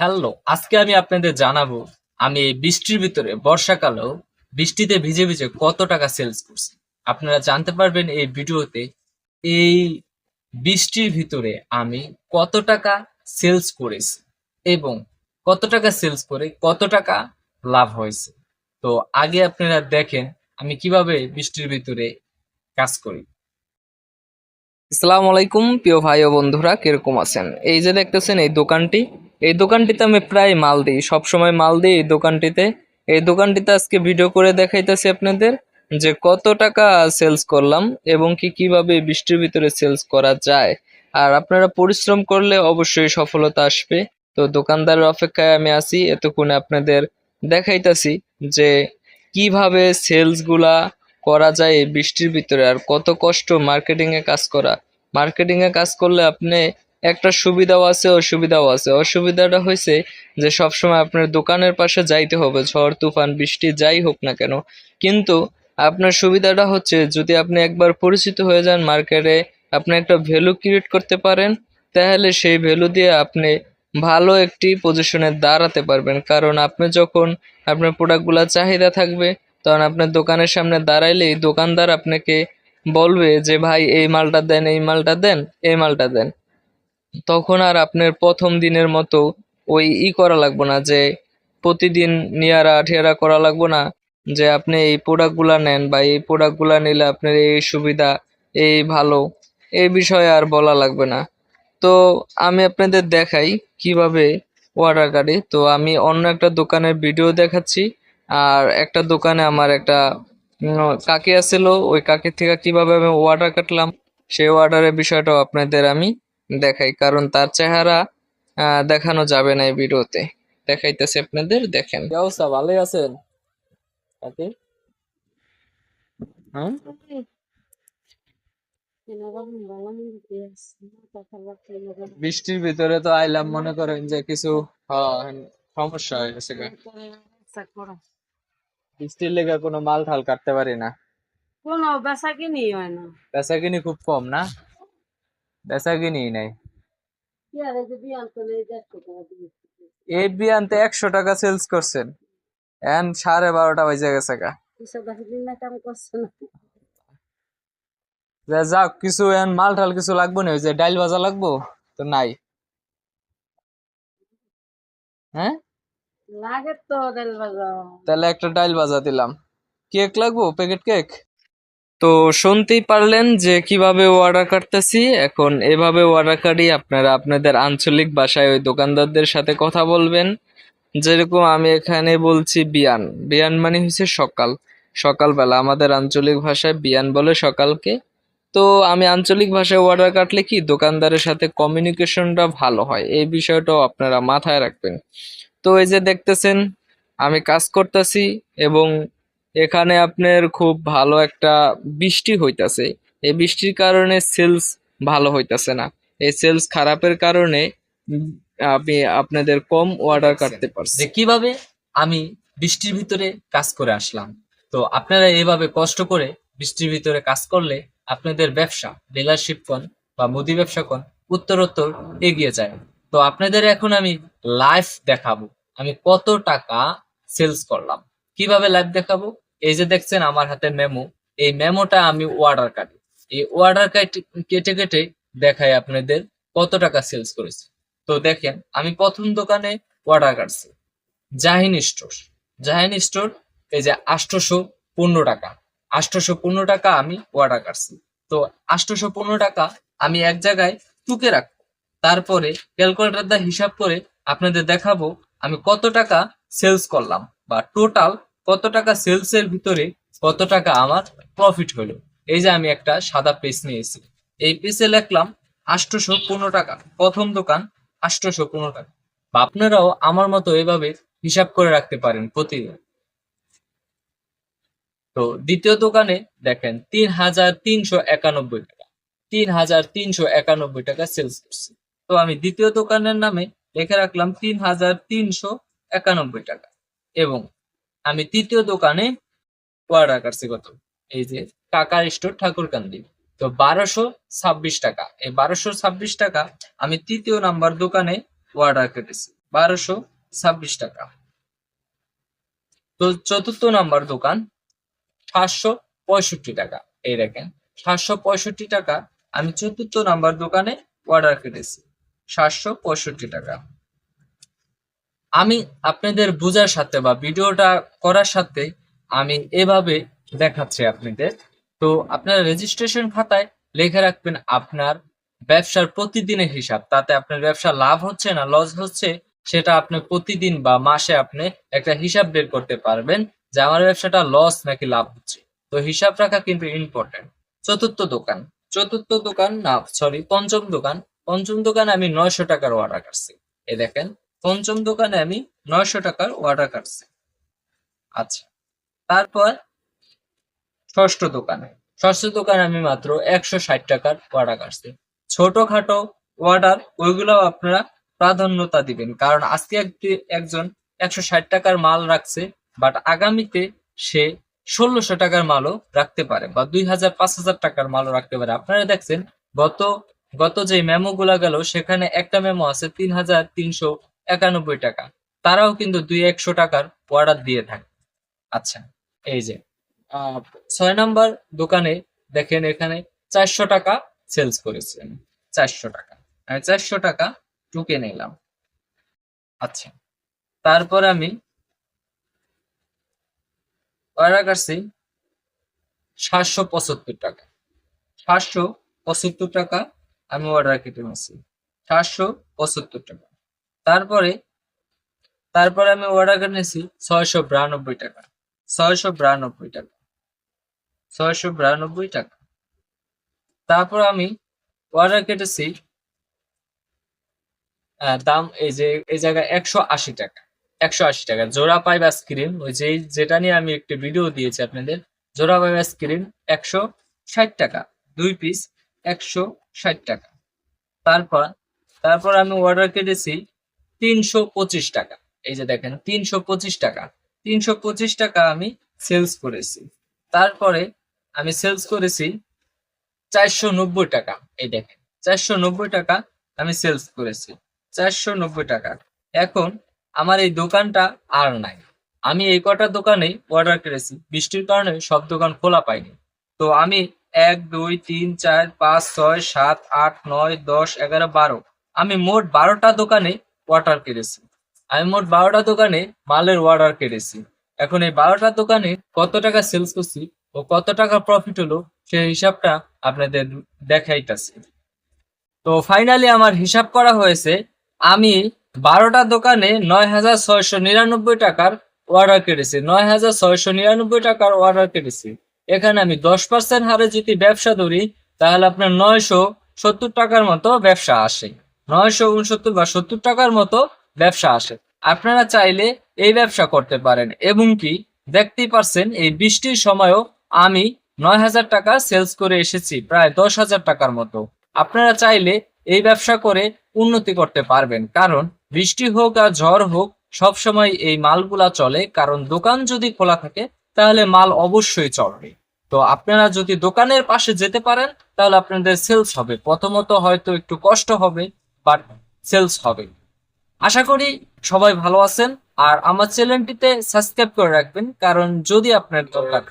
Hello, আজকে আমি আপনাদের জানাবো আমি এই বৃষ্টির ভিতরে বর্ষাকালেও বৃষ্টিতে ভিজে ভিজে কত টাকা সেলস করছি। আপনারা জানতে পারবেন এই ভিডিওতে এই বৃষ্টির ভিতরে আমি কত টাকা সেলস করেছি এবং কত টাকা সেলস করে কত টাকা লাভ হয়েছে। তো আগে আপনারা দেখেন আমি কিভাবে বৃষ্টির ভিতরে কাজ করি। আসসালামু আলাইকুম প্রিয় ভাই ও বন্ধুরা, কিরকম আছেন? এই যে দেখতেছেন এই দোকানটিতে আমি প্রায় মাল দিই, সবসময় মাল দিই এই দোকানটিতে। এই দোকানটিতে আজকে ভিডিও করে দেখাইতেছি আপনাদের যে কত টাকা সেলস করলাম এবং কিভাবে বৃষ্টির ভিতরে সেলস করা যায়। আর আপনারা পরিশ্রম করলে অবশ্যই সফলতা আসবে। তো দোকানদারের অপেক্ষায় আমি আছি, এতক্ষণে আপনাদের দেখাইতাছি যে কিভাবে সেলস গুলা করা যায় এই বৃষ্টির ভিতরে, আর কত কষ্ট মার্কেটিং এ কাজ করা। মার্কেটিং এ কাজ করলে আপনি একটা সুবিধাও আছে, অসুবিধাও আছে। অসুবিধাটা হয়েছে যে সবসময় আপনার দোকানের পাশে যাইতে হবে, ঝড় তুফান বৃষ্টি যাই হোক না কেন। কিন্তু আপনার সুবিধাটা হচ্ছে যদি আপনি একবার পরিচিত হয়ে যান মার্কেটে, আপনি একটা ভ্যালু ক্রিয়েট করতে পারেন, তাহলে সেই ভ্যালু দিয়ে আপনি ভালো একটি পজিশনে দাঁড়াতে পারবেন। কারণ আপনি যখন আপনার প্রোডাক্টগুলোর চাহিদা থাকবে, তখন আপনার দোকানের সামনে দাঁড়াইলেই দোকানদার আপনাকে বলবে যে ভাই এই মালটা দেন, এই মালটা দেন, এই মালটা দেন। তখন আর আপনার প্রথম দিনের মতো ওই করা লাগবে না যে প্রতিদিন নিয়ারা ঠিয়ারা করা লাগবে না যে আপনি এই প্রোডাক্টগুলা নেন বা এই প্রোডাক্টগুলা নিলে আপনার এই সুবিধা, এই ভালো, এই বিষয়ে আর বলা লাগবে না। তো আমি আপনাদের দেখাই কিভাবে অর্ডার কাটি। তো আমি অন্য একটা দোকানের ভিডিও দেখাচ্ছি, আর একটা দোকানে আমার একটা কাকি আছিল, ওই কাকির থেকে কিভাবে আমি অর্ডার কাটলাম সেই অর্ডারের বিষয়টাও আপনাদের আমি দেখাই, কারণ তার চেহারা দেখানো যাবে না এই ভিডিওতে। দেখাইতেছি আপনাদের, দেখেন। কি অবস্থা, ভালোই আছেন কাকি? হ্যাঁ, বৃষ্টির ভিতরে তো আইলাম, মনে করেন যে কিছু সমস্যা হয়ে গেছে গা। বৃষ্টির লেগে কোনো মাল ঠাল কাটতে পারি না। কোনো বেচা কিনি হয় না। বেচা কিনি খুব কম না, বেচা কিনি নাই। কি আর এই যে বিয়ান চলে এই 150 টাকা দিয়ে। এই বিয়ানতে 100 টাকা সেলস করছেন, এখন 12:30 বাজে গেছে গা। হিসাব রাখি দিন না কাম করছে না। যাক কিছু এখন মাল ঠাল কিছু লাগবো না, ওই যে ডাইল ভাজা লাগবো তো নাই। হ্যাঁ, লাগে তো ডাল ভাজা। তাহলে একটা ডাইল ভাজা দিলাম। কেক লাগবো, প্যাকেট কেক। তো শুনতেই পারলেন যে কিভাবে অর্ডার কাটতেছি। এখন এভাবে অর্ডার কাটি, আপনারা আপনাদের আঞ্চলিক ভাষায় ওই দোকানদারদের সাথে কথা বলবেন। যেরকম আমি এখানে বলছি বিয়ান, বিয়ান মানে হচ্ছে সকাল, সকালবেলা আমাদের আঞ্চলিক ভাষায় বিয়ান বলে সকালকে। তো আমি আঞ্চলিক ভাষায় অর্ডার কাটলে কি দোকানদারের সাথে কমিউনিকেশনটা ভালো হয়, এই বিষয়টাও আপনারা মাথায় রাখবেন। তো এই যে দেখতেছেন আমি কাজ করতেছি এবং এখানে আপনার খুব ভালো একটা বৃষ্টি হইতাছে। এই বৃষ্টির কারণে সেলস ভালো হইতাছে না, এই সেলস খারাপের কারণে উম, আমি আপনাদের কম অর্ডার দেখছেন কাটতে পারছি। যে কিভাবে আমি বৃষ্টির ভিতরে কাজ করে আসলাম। তো আপনারা এইভাবে কষ্ট করে বৃষ্টির ভিতরে কাজ করলে আপনাদের ব্যবসা, ডিলারশিপ কোন বা মুদি ব্যবসা কোন, উত্তরোত্তর এগিয়ে যায়। তো আপনাদের এখন আমি লাইভ দেখাবো আমি কত টাকা সেলস করলাম। কিভাবে লাইভ দেখাবো? এই যে দেখছেন আমার হাতে মেমো, এই মেমোটা আমি অর্ডার কাটি। এই অর্ডার কেটে কেটে দেখাই আপনাদের কত টাকা সেলস করেছি। তো দেখেন আমি প্রথম দোকানে অর্ডার কাটছি জাহিন স্টোর। জাহিন স্টোর, এই যে 815 টাকা, 815 টাকা আমি অর্ডার কাটছি। তো 815 টাকা আমি এক জায়গায় টুকে রাখবো, তারপরে ক্যালকুলেটর দা হিসাব করে আপনাদের দেখাবো আমি কত টাকা সেলস করলাম বা টোটাল কত টাকা সেলস এর ভিতরে কত টাকা আমার প্রফিট হলো। এই যে আমি একটা সাদা পেজ নিয়েছি, এই পেজে লিখলাম 815 টাকা, প্রথম দোকান 815 টাকা। বা আপনারাও আমার মতো এভাবে হিসাব করে রাখতে পারেন প্রতিদিন। তো দ্বিতীয় দোকানে দেখেন 3,391 টাকা, 3,391 টাকা সেলস করছে। তো আমি দ্বিতীয় দোকানের নামে লিখে রাখলাম 3,391 টাকা। এবং আমি তৃতীয় দোকানে অর্ডার কাটছি কত, এই যে কাকার স্টোর ঠাকুরকান্দি। তো 1,226 টাকা, এই 1,226 টাকা আমি তৃতীয় নাম্বার দোকানে অর্ডার কেটেছি। 1226 টাকা। তো চতুর্থ নাম্বার দোকান 765 টাকা। এই দেখেন 765 টাকা আমি চতুর্থ নাম্বার দোকানে অর্ডার করেছি, 765 টাকা। আমি আপনাদের বোঝার সাথে বা ভিডিওটা করার সাথে আমি এভাবে দেখাচ্ছি আপনাদের। তো আপনার রেজিস্ট্রেশন খাতায় লিখে রাখবেন আপনার ব্যবসার প্রতিদিনের হিসাব, তাতে আপনার ব্যবসা লাভ হচ্ছে না লস হচ্ছে সেটা আপনি প্রতিদিন বা মাসে আপনি একটা হিসাব বের করতে পারবেন যে আমার ব্যবসাটা লস নাকি লাভ হচ্ছে। তো হিসাব রাখা কিন্তু ইম্পর্টেন্ট। পঞ্চম দোকানে আমি 900 টাকার অর্ডার করছি। এই দেখেন পঞ্চম দোকানে আমি 900 টাকার অর্ডার করছি। আচ্ছা, তারপর ষষ্ঠ দোকানে আমি মাত্র 160 টাকার অর্ডার করছি। ছোটখাটো অর্ডার ওইগুলো আপনারা প্রাধান্যতা দিবেন, কারণ আজকে একজন 160 টাকার মাল রাখছে, বাট আগামীতে সে 1600 টাকার মালও রাখতে পারে বা 2000-5000 টাকার মালও রাখতে পারে। আপনারা দেখছেন গত গত যে মেমো গুলা গেল সেখানে একটা মেমো আছে 3391 টাকা, তারাও কিন্তু 200-100 টাকার অর্ডার দিয়ে থাকে। আচ্ছা, এই যে 6 নাম্বার দোকানে দেখেন এখানে 400 টাকা সেলস করেছি আমি। 400 টাকা আমি 400 টাকা টুকে নিলাম। আচ্ছা, তারপর আমি অর্ডার করছি 775 টাকা। 775 টাকা আমি অর্ডার কেটে নিয়েছি, 775 টাকা। তারপরে তারপরে আমি অর্ডার করে নিয়েছি 692 টাকা। 692 টাকা 692 টাকা। তারপর আমি অর্ডার কেটেছি দাম এই জায়গায় 180 টাকা। 180 টাকা জোড়া পাইপ আইসক্রিম, ওই যেটা নিয়ে আমি একটা ভিডিও দিয়েছি আপনাদের, জোড়া পাইপ আইসক্রিম 160 টাকা, 2 পিস 160 টাকা। তারপর তারপর আমি অর্ডার কেটেছি 325 টাকা। এই যে দেখেন 325 টাকা। 325 টাকা আমি সেলস করেছি। তারপরে আমি সেলস করেছি 490 টাকা। এই দেখেন 490 টাকা আমি সেলস করেছি, 490 টাকা। এখন আমার এই দোকানটা আর নাই, আমি এই কটা দোকানেই অর্ডার করেছি, বৃষ্টির কারণে সব দোকান খোলা পাইনি। তো আমি 1 2 3 4 5 6 7 8 9 10 11 12 আমি মোট 12টা দোকানে অর্ডার করেছি। আমি মোট 12টা দোকানে মালের অর্ডার করেছি। এখন এই 12টা দোকানে কত টাকা সেলস করছি ও কত টাকা প্রফিট হলো সেই হিসাবটা আপনাদের দেখাইতাছি। তো ফাইনালি আমার হিসাব করা হয়েছে, আমি 12টা দোকানে 9699 টাকার অর্ডার কেটেছি। 9699 টাকার অর্ডার কেটেছি। এখানে আমি 10% হারে যদি ব্যবসা ধরি তাহলে আপনার 970 টাকার মতো ব্যবসা আসে, 969 বা 70 টাকার মতো ব্যবসা আসে। আপনারা চাইলে এই ব্যবসা করতে পারেন, এবং কি দেখতেই পারছেন এই বৃষ্টির সময়ও আমি 9000 টাকা সেলস করে এসেছি, প্রায় 10,000 টাকার মতো। আপনারা চাইলে এই ব্যবসা করে উন্নতি করতে পারবেন, কারণ বৃষ্টি হোক আর ঝড় হোক সবসময় এই মালগুলা চলে, কারণ দোকান যদি খোলা থাকে তাহলে মাল অবশ্যই চলবে। তো আপনারা যদি দোকানের পাশে যেতে পারেন তাহলে আপনাদের সেলস হবে, প্রথমত হয়তো একটু কষ্ট হবে বাট সেলস হবে। আশা করি সবাই ভালো আছেন, আর আমার চ্যানেলটিতে সাবস্ক্রাইব করে রাখবেন, কারণ যদি আপনার দরকার